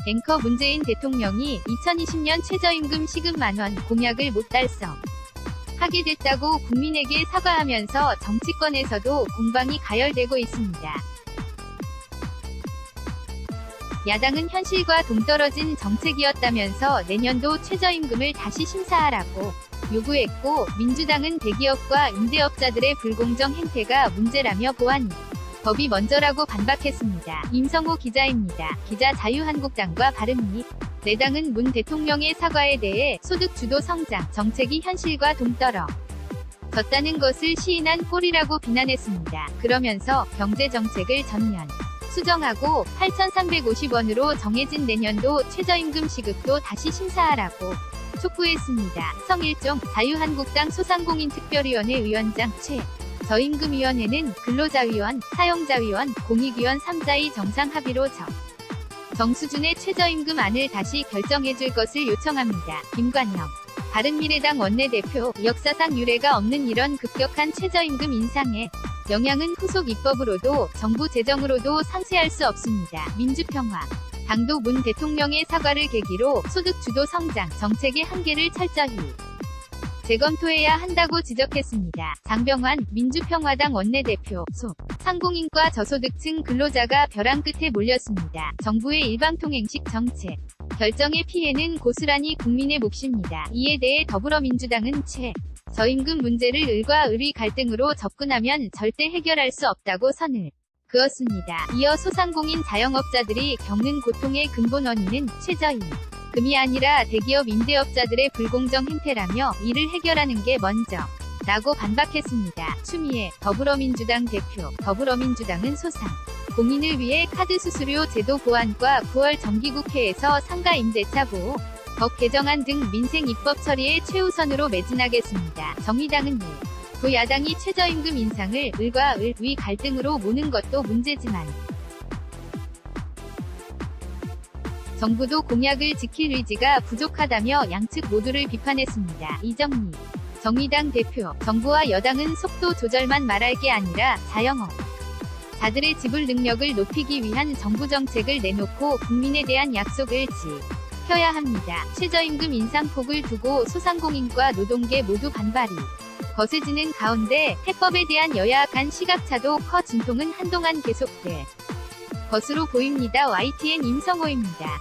앵커 문재인 대통령이 2020년 최저임금 시급 만원 공약을 못 달성하게 됐다고 국민에게 사과하면서 정치권에서도 공방이 가열되고 있습니다. 야당은 현실과 동떨어진 정책이었다면서 내년도 최저임금을 다시 심사하라고 요구했고, 민주당은 대기업과 임대업자들의 불공정 행태가 문제라며 보완 법이 먼저라고 반박했습니다. 임성호 기자입니다. 기자 자유한국당과 바른미 네 당은 문 대통령의 사과에 대해 소득주도 성장 정책이 현실과 동떨어졌다는 것을 시인한 꼴이라고 비난했습니다. 그러면서 경제정책을 전면 수정하고 8,350원으로 정해진 내년도 최저임금 시급도 다시 심사하라고 촉구했습니다. 성일종 자유한국당 소상공인특별위원회 위원장 저임금위원회는 근로자위원, 사용자위원, 공익위원 3자의 정상합의로 정수준의 최저임금안을 다시 결정해줄 것을 요청합니다. 김관영 바른미래당 원내대표, 역사상 유례가 없는 이런 급격한 최저임금 인상에 영향은 후속 입법으로도 정부 재정으로도 상쇄할 수 없습니다. 민주평화 당도 문 대통령의 사과를 계기로 소득주도 성장 정책의 한계를 철저히 재검토해야 한다고 지적했습니다. 장병환 민주평화당 원내대표, 상공인과 저소득층 근로자가 벼랑 끝에 몰렸습니다. 정부의 일방통행식 정책 결정의 피해는 고스란히 국민의 몫입니다. 이에 대해 더불어민주당은 저임금 문제를 을과 을의 갈등으로 접근하면 절대 해결할 수 없다고 선을 그었습니다. 이어 소상공인 자영업자들이 겪는 고통의 근본 원인은 최저임금이 아니라 대기업 임대업자들의 불공정 행태라며 이를 해결하는 게 먼저 라고 반박했습니다. 추미애 더불어민주당 대표, 더불어민주당은 소상공인을 위해 카드 수수료 제도 보완과 9월 정기국회에서 상가 임대차 보호 법 개정안 등 민생 입법 처리에 최우선으로 매진하겠습니다. 정의당은 야당이 최저임금 인상을 을과 을의 갈등으로 모는 것도 문제지만 정부도 공약을 지킬 의지가 부족하다며 양측 모두를 비판했습니다. 이정미 정의당 대표, 정부와 여당은 속도 조절만 말할 게 아니라 자영업자들의 지불 능력을 높이기 위한 정부 정책을 내놓고 국민에 대한 약속을 지켜야 합니다. 최저임금 인상폭을 두고 소상공인과 노동계 모두 반발이 거세지는 가운데 해법에 대한 여야 간 시각차도 커 진통은 한동안 계속될 것으로 보입니다. YTN 임성호입니다.